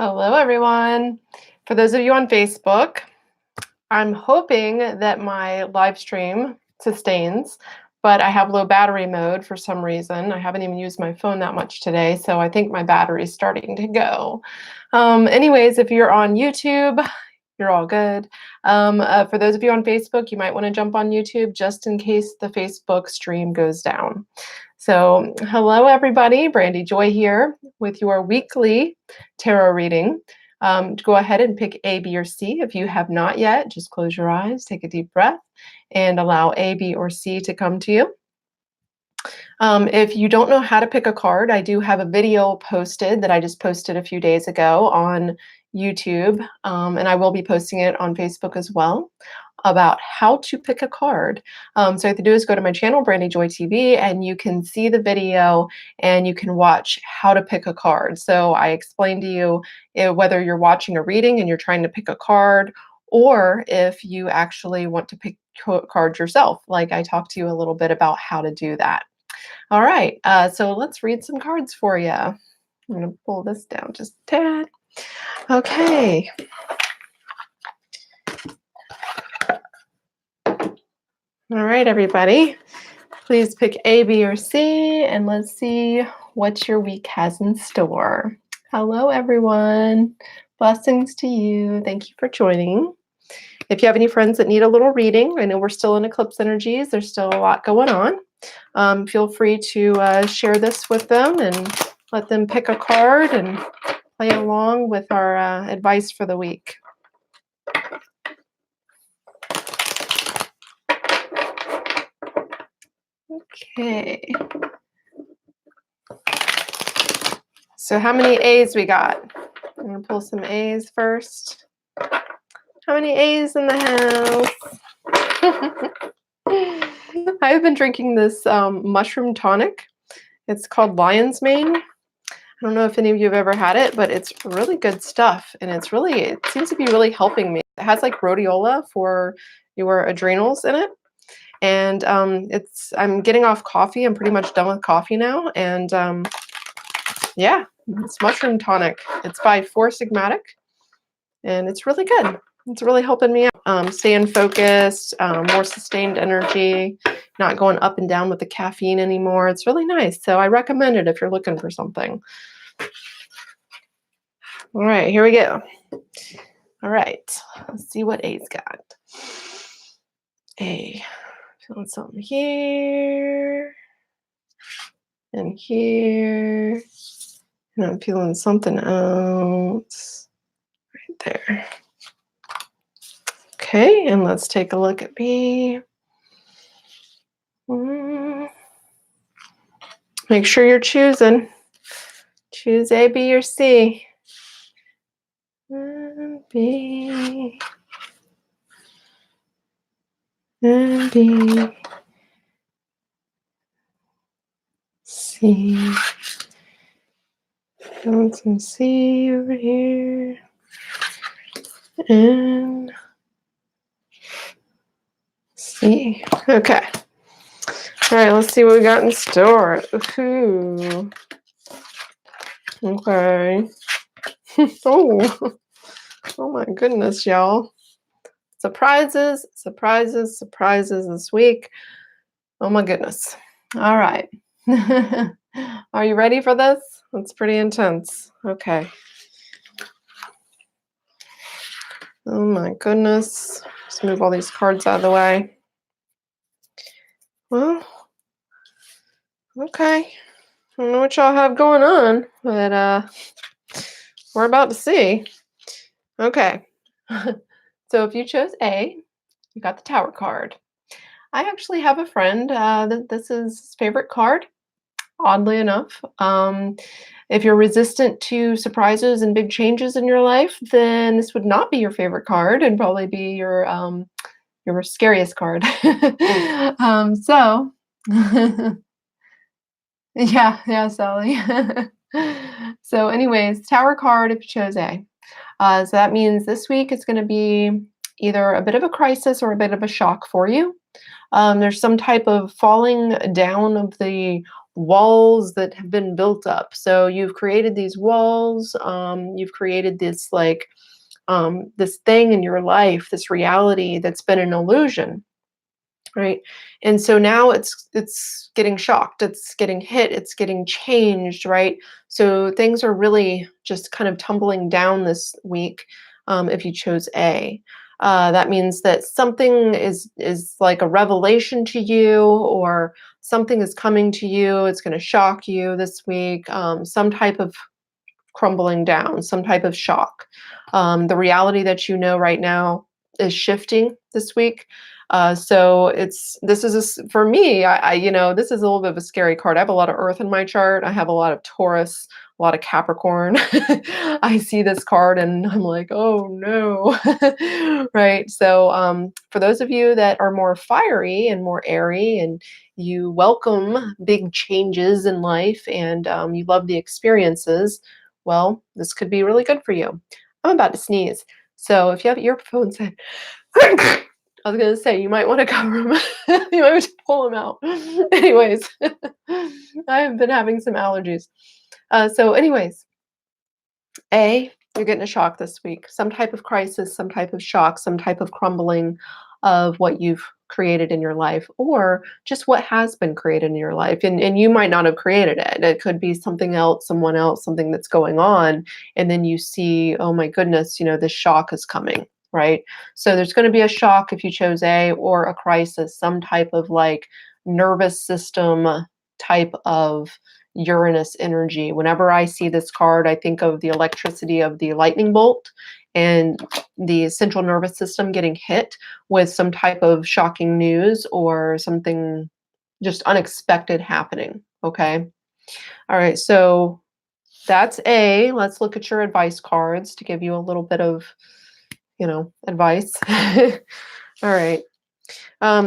Hello, everyone. For those of you on Facebook, I'm hoping that my live stream sustains, but I have low battery mode for some reason. I haven't even used my phone that much today, so I think my battery's starting to go. Anyways, if you're on YouTube, you're all good. For those of you on Facebook, you might want to jump on YouTube just in case the Facebook stream goes down. So, hello everybody, Brandy Joy here with your weekly tarot reading. Go ahead and pick A, B, or C. If you have not yet, just close your eyes, take a deep breath, and allow A, B, or C to come to you. If you don't know how to pick a card, I do have a video posted that I just posted a few days ago on YouTube, and I will be posting it on Facebook as well about how to pick a card. So all you have to do is go to my channel, Brandy Joy TV, and you can see the video and you can watch how to pick a card. So I explained to you whether you're watching a reading and you're trying to pick a card, or if you actually want to pick cards yourself. Like I talked to you a little bit about how to do that. All right, so let's read some cards for you. I'm going to pull this down just a tad. Okay. All right, everybody. Please pick A, B, or C, and let's see what your week has in store. Hello, everyone. Blessings to you. Thank you for joining. If you have any friends that need a little reading, I know we're still in eclipse energies. There's still a lot going on. Feel free to share this with them and let them pick a card and play along with our advice for the week. Okay. So how many A's we got? I'm going to pull some A's first. How many A's in the house? I've been drinking this mushroom tonic. It's called Lion's Mane. I don't know if any of you have ever had it, but it's really good stuff. And it seems to be really helping me. It has like rhodiola for your adrenals in it. And I'm getting off coffee. I'm pretty much done with coffee now. And yeah, it's mushroom tonic. It's by Four Sigmatic. And it's really good. It's really helping me out. Staying focused, more sustained energy, not going up and down with the caffeine anymore. It's really nice. So I recommend it if you're looking for something. All right, here we go. All right, let's see what A's got. A, feeling something here and here. And I'm feeling something else right there. Okay, and let's take a look at B. Make sure you're choosing. Choose A, B, or C. And B. And B. C. Feeling some C over here. And C. Okay. All right, let's see what we got in store. Ooh. Okay. Oh my goodness, y'all. Surprises, surprises, surprises this week. Oh my goodness. All right. Are you ready for this? It's pretty intense. Okay. Oh my goodness. Just move all these cards out of the way. Well, okay. I don't know what y'all have going on, but we're about to see. Okay. So if you chose A, you got the Tower card. I actually have a friend that this is his favorite card, oddly enough. If you're resistant to surprises and big changes in your life, then this would not be your favorite card and probably be your scariest card. So yeah, Sally. So anyways, Tower card if you chose A. So that means this week it's going to be either a bit of a crisis or a bit of a shock for you. There's some type of falling down of the walls that have been built up. So you've created these walls, you've created this like this thing in your life, this reality that's been an illusion, right? And so now it's getting shocked, it's getting hit, it's getting changed, right? So things are really just kind of tumbling down this week, if you chose A. That means that something is like a revelation to you, or something is coming to you. It's going to shock you this week. Some type of crumbling down, some type of shock. The reality that you know right now is shifting this week. So this is for me. This is a little bit of a scary card. I have a lot of Earth in my chart. I have a lot of Taurus, a lot of Capricorn. I see this card and I'm like, oh no, right? So for those of you that are more fiery and more airy, and you welcome big changes in life, and you love the experiences, well, this could be really good for you. I'm about to sneeze. So if you have earphones in, I was going to say, you might want to cover them. You might want to pull them out. Anyways, I have been having some allergies. Anyways, you're getting a shock this week. Some type of crisis, some type of shock, some type of crumbling of what you've created in your life, or just what has been created in your life. And you might not have created it. It could be something else, someone else, something that's going on. And then you see, oh my goodness, this shock is coming, right? So there's going to be a shock if you chose A, or a crisis, some type of like nervous system type of Uranus energy. Whenever I see this card, I think of the electricity of the lightning bolt and the central nervous system getting hit with some type of shocking news or something just unexpected happening. Okay. All right. So that's A. Let's look at your advice cards to give you a little bit of, advice. All right.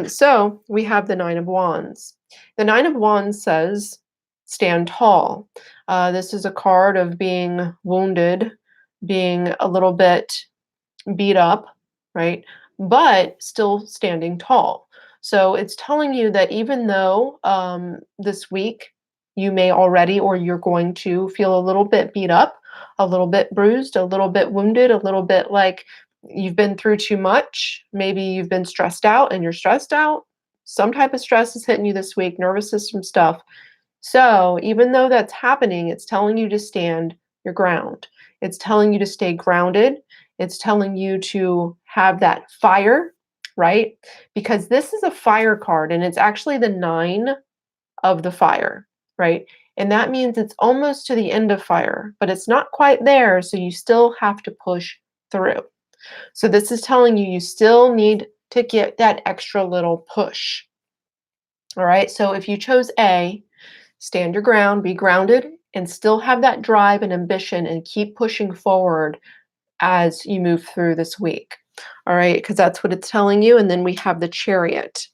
So we have the Nine of Wands. The Nine of Wands says, stand tall. This is a card of being wounded, being a little bit beat up, right? But still standing tall. So it's telling you that even though this week you may already, or you're going to feel a little bit beat up, a little bit bruised, a little bit wounded, a little bit like you've been through too much. Maybe you've been stressed out and you're stressed out. Some type of stress is hitting you this week, nervous system stuff. So even though that's happening, it's telling you to stand your ground. It's telling you to stay grounded. It's telling you to have that fire, right? Because this is a fire card, and it's actually the nine of the fire, right? And that means it's almost to the end of fire, but it's not quite there. So you still have to push through. So this is telling you still need to get that extra little push. All right. So if you chose A, stand your ground, be grounded, and still have that drive and ambition, and keep pushing forward as you move through this week. All right, because that's what it's telling you. And then we have the Chariot.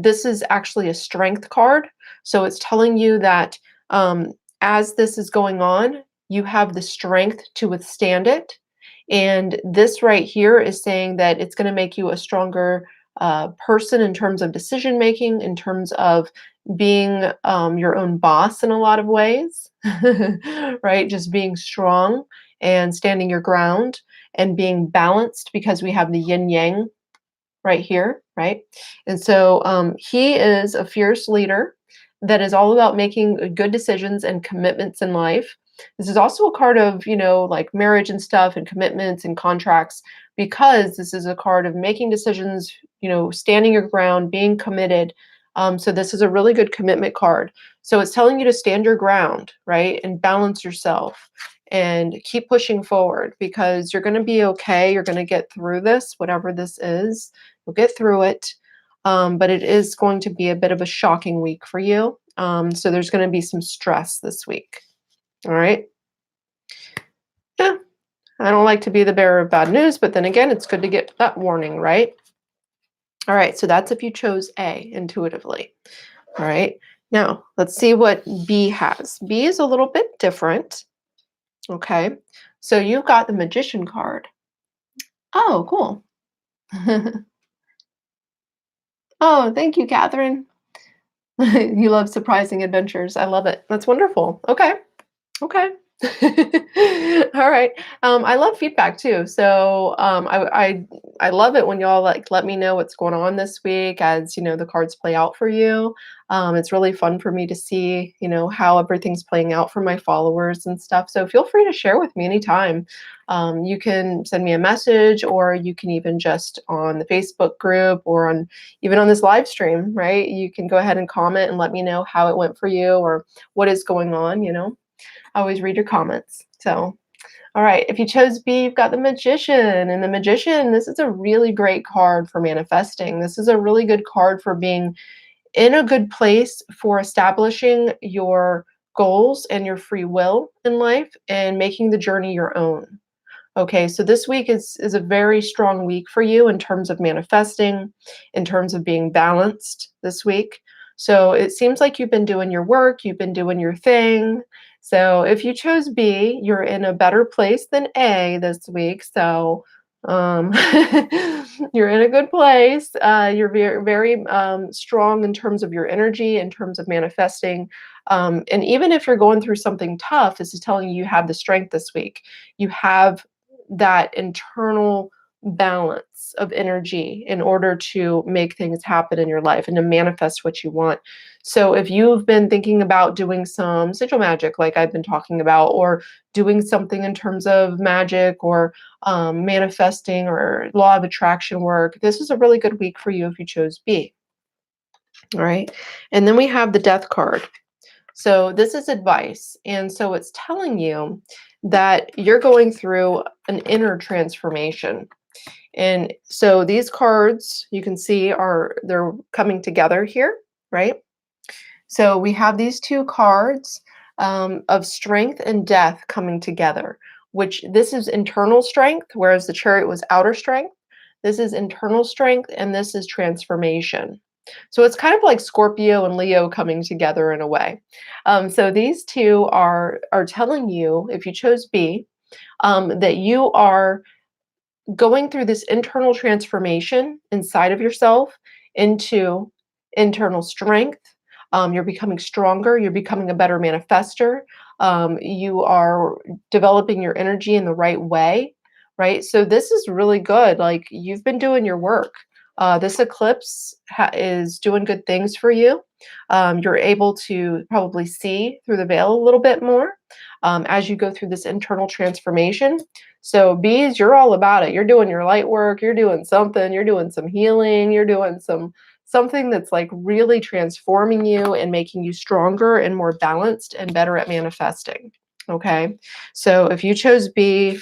This is actually a strength card. So it's telling you that as this is going on, you have the strength to withstand it. And this right here is saying that it's going to make you a stronger person in terms of decision making, in terms of being your own boss in a lot of ways, right? Just being strong and standing your ground and being balanced, because we have the yin yang right here, right? And so he is a fierce leader that is all about making good decisions and commitments in life. This is also a card of, like marriage and stuff, and commitments and contracts, because this is a card of making decisions, standing your ground, being committed. So this is a really good commitment card. So it's telling you to stand your ground, right? And balance yourself and keep pushing forward, because you're going to be okay. You're going to get through this, whatever this is. You'll get through it. But it is going to be a bit of a shocking week for you. So there's going to be some stress this week. All right. Yeah. I don't like to be the bearer of bad news, but then again, it's good to get that warning, right? All right. So that's if you chose A intuitively. All right. Now let's see what B has. B is a little bit different. Okay. So you've got the Magician card. Oh, cool. Oh, thank you, Catherine. You love surprising adventures. I love it. That's wonderful. Okay. Okay. All right. I love feedback too. So I love it when y'all like let me know what's going on this week as the cards play out for you. It's really fun for me to see how everything's playing out for my followers and stuff. So feel free to share with me anytime. You can send me a message, or you can even just on the Facebook group or on even on this live stream, right? You can go ahead and comment and let me know how it went for you or what is going on. I always read your comments. So, all right, if you chose B, you've got the Magician. And the Magician, this is a really great card for manifesting. This is a really good card for being in a good place for establishing your goals and your free will in life and making the journey your own. Okay, so this week is a very strong week for you in terms of manifesting, in terms of being balanced this week. So it seems like you've been doing your work, you've been doing your thing. So if you chose B, you're in a better place than A this week. So um, you're in a good place. You're very, very strong in terms of your energy, in terms of manifesting. And even if you're going through something tough, this is telling you have the strength this week. You have that internal balance of energy in order to make things happen in your life and to manifest what you want. So if you've been thinking about doing some sigil magic like I've been talking about, or doing something in terms of magic or manifesting or law of attraction work, this is a really good week for you if you chose B. All right. And then we have the Death card. So this is advice. And so it's telling you that you're going through an inner transformation. And so these cards you can see they're coming together here, right? So we have these two cards of strength and death coming together, which this is internal strength, whereas the Chariot was outer strength. This is internal strength, and this is transformation. So it's kind of like Scorpio and Leo coming together in a way. So these two are telling you, if you chose B, that you are going through this internal transformation inside of yourself into internal strength. You're becoming stronger. You're becoming a better manifester. You are developing your energy in the right way, right? So this is really good. Like you've been doing your work. This eclipse is doing good things for you. You're able to probably see through the veil a little bit more as you go through this internal transformation. So bees, you're all about it. You're doing your light work. You're doing something. You're doing some healing. You're doing something that's like really transforming you and making you stronger and more balanced and better at manifesting. Okay. So if you chose B,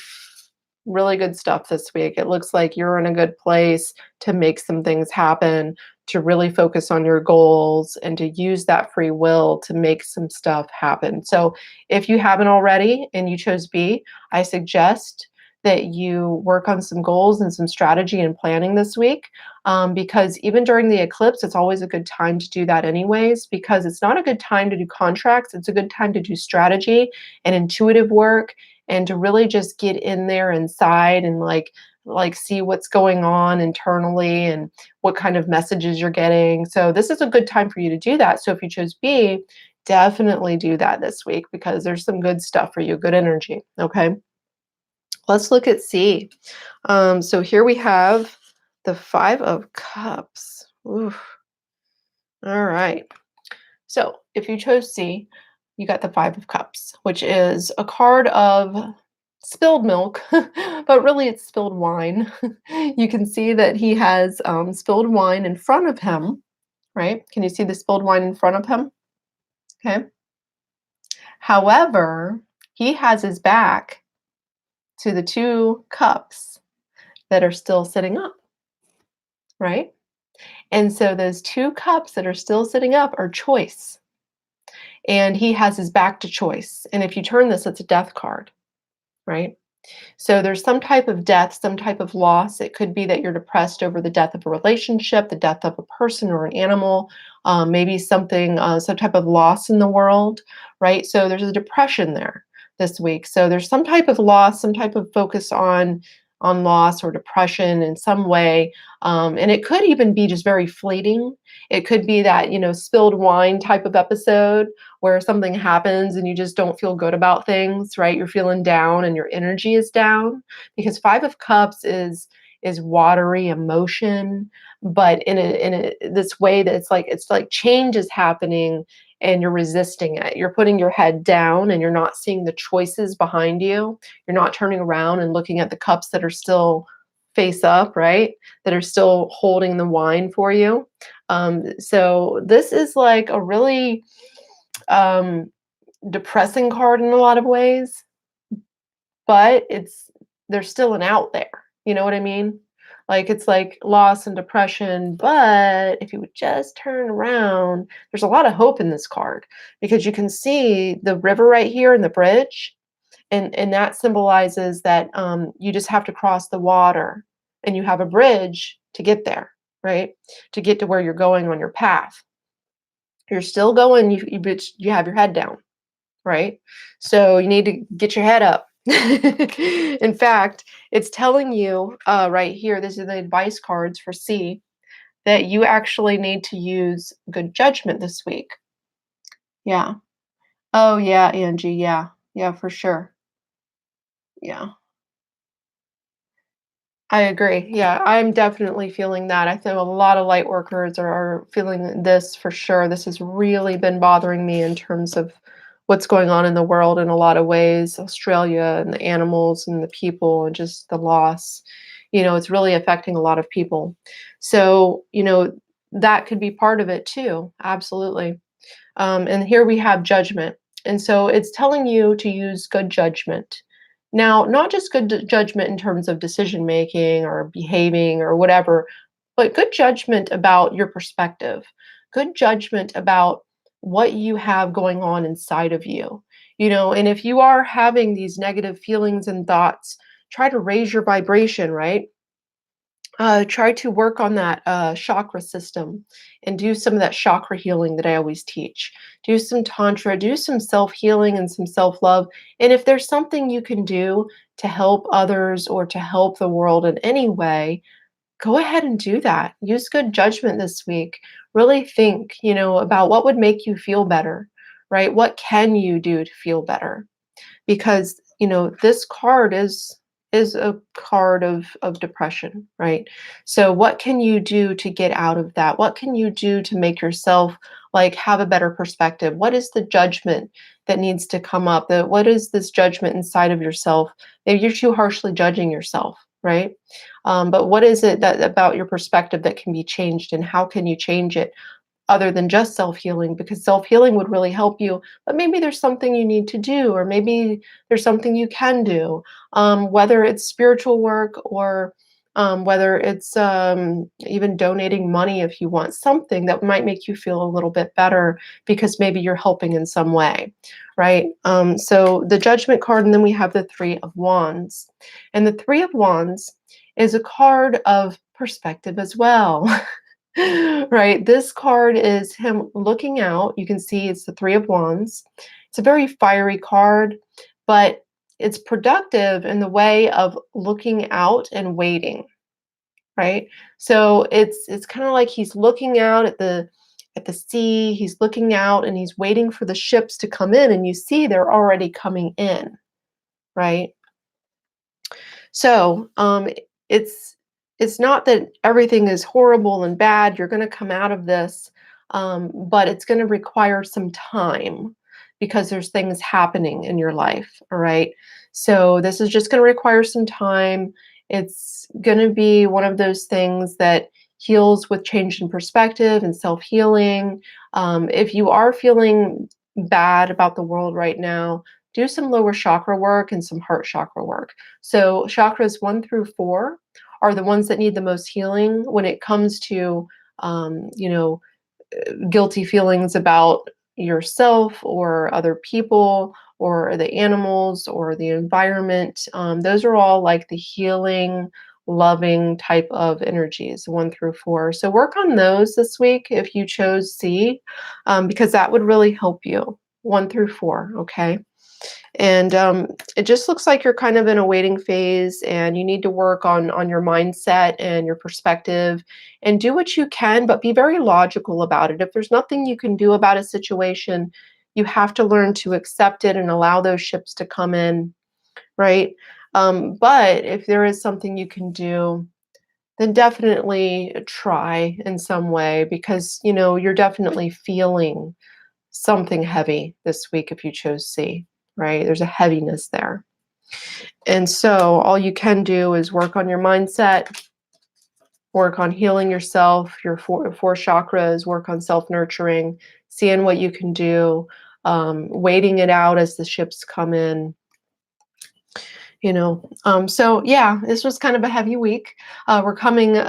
really good stuff this week. It looks like you're in a good place to make some things happen, to really focus on your goals and to use that free will to make some stuff happen. So if you haven't already and you chose B, I suggest that you work on some goals and some strategy and planning this week, because even during the eclipse, it's always a good time to do that anyways, because it's not a good time to do contracts. It's a good time to do strategy and intuitive work and to really just get in there inside and like see what's going on internally and what kind of messages you're getting. So this is a good time for you to do that. So if you chose B, definitely do that this week because there's some good stuff for you, good energy. Okay. Let's look at C. So here we have the Five of Cups. Oof. All right. So if you chose C, you got the Five of Cups, which is a card of spilled milk, but really it's spilled wine. You can see that he has spilled wine in front of him, right? Can you see the spilled wine in front of him? Okay. However, he has his back to the two cups that are still sitting up, right? And so those two cups that are still sitting up are choice. And he has his back to choice. And if you turn this, it's a death card, right? So there's some type of death, some type of loss. It could be that you're depressed over the death of a relationship, the death of a person or an animal, maybe something, some type of loss in the world, right? So there's a depression there this week. So there's some type of loss, some type of focus on on loss or depression in some way. And it could even be just very fleeting. It could be that, spilled wine type of episode where something happens and you just don't feel good about things, right? You're feeling down and your energy is down, because Five of Cups is watery emotion, but in a this way that it's like change is happening and you're resisting it. You're putting your head down and you're not seeing the choices behind you. You're not turning around and looking at the cups that are still face up, right? That are still holding the wine for you. So this is like a really um, depressing card in a lot of ways, but there's still an out there. You know what I mean? Like it's like loss and depression, but if you would just turn around, there's a lot of hope in this card because you can see the river right here and the bridge, and that symbolizes that you just have to cross the water, and you have a bridge to get there, right? To get to where you're going on your path. You're still going. You have your head down, right? So you need to get your head up. In fact, it's telling you right here, this is the advice cards for C, that you actually need to use good judgment this week. Yeah. Oh, yeah, Angie. Yeah. Yeah, for sure. Yeah. I agree. Yeah, I'm definitely feeling that. I think a lot of light workers are feeling this for sure. This has really been bothering me in terms of what's going on in the world in a lot of ways. Australia and the animals and the people and just the loss. It's really affecting a lot of people. So, that could be part of it too. Absolutely. And here we have judgment. And so it's telling you to use good judgment. Now, not just good judgment in terms of decision making or behaving or whatever, but good judgment about your perspective, good judgment about what you have going on inside of you. And if you are having these negative feelings and thoughts, try to raise your vibration, right? Try to work on that chakra system and do some of that chakra healing that I always teach. Do some tantra, do some self healing and some self love. And if there's something you can do to help others or to help the world in any way, go ahead and do that. Use good judgment this week. Really think, about what would make you feel better, right? What can you do to feel better? Because this card is a card of depression, right? So what can you do to get out of that? What can you do to make yourself like have a better perspective? What is the judgment that needs to come up? What is this judgment inside of yourself? Maybe you're too harshly judging yourself, right? But what is it that about your perspective that can be changed, and how can you change it other than just self-healing? Because self-healing would really help you, but maybe there's something you need to do, or maybe there's something you can do, whether it's spiritual work or whether it's even donating money if you want something that might make you feel a little bit better because maybe you're helping in some way, right? So the Judgment card, and then we have the Three of Wands. And the Three of Wands is a card of perspective as well. Right. This card is him looking out. You can see it's the Three of Wands. It's a very fiery card, but it's productive in the way of looking out and waiting, right? So it's kind of like he's looking out at the sea, he's looking out and he's waiting for the ships to come in, and you see they're already coming in, right? So, it's it's not that everything is horrible and bad. You're going to come out of this, but it's going to require some time because there's things happening in your life. All right. So this is just going to require some time. It's going to be one of those things that heals with change in perspective and self healing. If you are feeling bad about the world right now, do some lower chakra work and some heart chakra work. So chakras 1 through 4 are the ones that need the most healing when it comes to, you know, guilty feelings about yourself or other people or the animals or the environment. Those are all like the healing, loving type of energies, 1 through 4. So work on those this week if you chose C, because that would really help you. 1 through 4, okay? And it just looks like you're kind of in a waiting phase, and you need to work on your mindset and your perspective, and do what you can, but be very logical about it. If there's nothing you can do about a situation, you have to learn to accept it and allow those ships to come in, right? But if there is something you can do, then definitely try in some way, because you're definitely feeling something heavy this week if you chose C, right? There's a heaviness there. And so all you can do is work on your mindset, work on healing yourself, your four chakras, work on self-nurturing, seeing what you can do, waiting it out as the ships come in. So yeah, this was kind of a heavy week. We're coming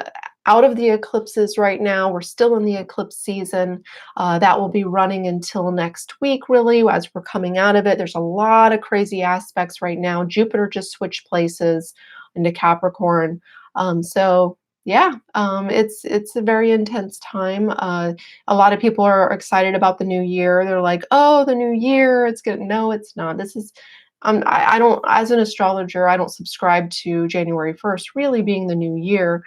out of the eclipses right now. We're still in the eclipse season. That will be running until next week, really, as we're coming out of it. There's a lot of crazy aspects right now. Jupiter just switched places into Capricorn. So yeah, it's a very intense time. A lot of people are excited about the new year. They're like, "Oh, the new year! It's good." No, it's not. This is I don't, as an astrologer, I don't subscribe to January 1st really being the new year.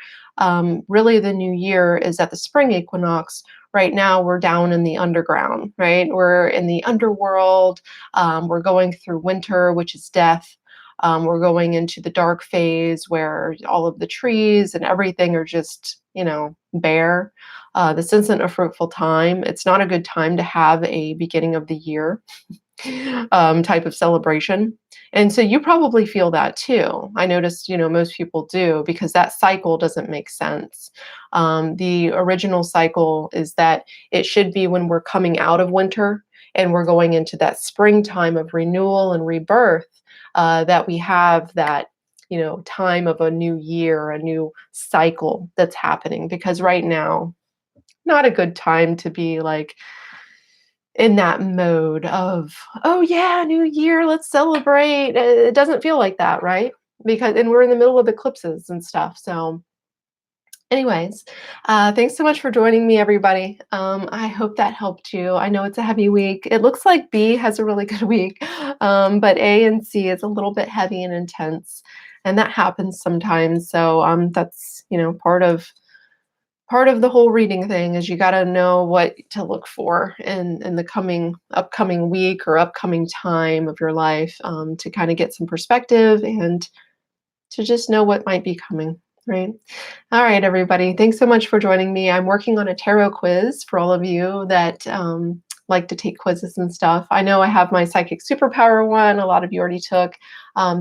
Really, the new year is at the spring equinox. Right now, we're down in the underground, right? We're in the underworld. We're going through winter, which is death. We're going into the dark phase where all of the trees and everything are just, bare. This isn't a fruitful time. It's not a good time to have a beginning of the year type of celebration. And so you probably feel that too. I noticed, most people do, because that cycle doesn't make sense. The original cycle is that it should be when we're coming out of winter and we're going into that springtime of renewal and rebirth, that we have that, time of a new year, a new cycle that's happening. Because right now, not a good time to be like, in that mode of, oh yeah, new year, let's celebrate. It doesn't feel like that, right? And we're in the middle of eclipses and stuff. So anyways, thanks so much for joining me, everybody. I hope that helped you. I know it's a heavy week. It looks like B has a really good week, but A and C is a little bit heavy and intense, and that happens sometimes. So that's part of the whole reading thing, is you got to know what to look for in the upcoming week or upcoming time of your life, to kind of get some perspective and to just know what might be coming, right? All right, everybody, thanks so much for joining me. I'm working on a tarot quiz for all of you that like to take quizzes and stuff. I know I have my psychic superpower one, a lot of you already took.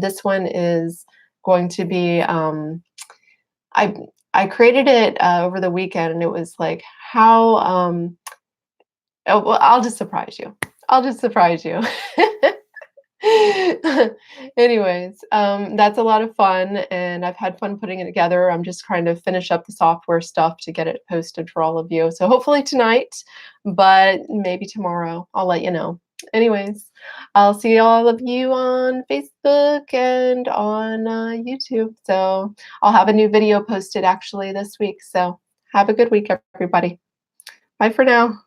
This one is going to be I I created it over the weekend, and it was like, how oh, well, I'll just surprise you. I'll just surprise you. Anyways, that's a lot of fun, and I've had fun putting it together. I'm just trying to finish up the software stuff to get it posted for all of you. So hopefully tonight, but maybe tomorrow. I'll let you know. Anyways, I'll see all of you on Facebook and on YouTube. So I'll have a new video posted actually this week. So have a good week, everybody. Bye for now.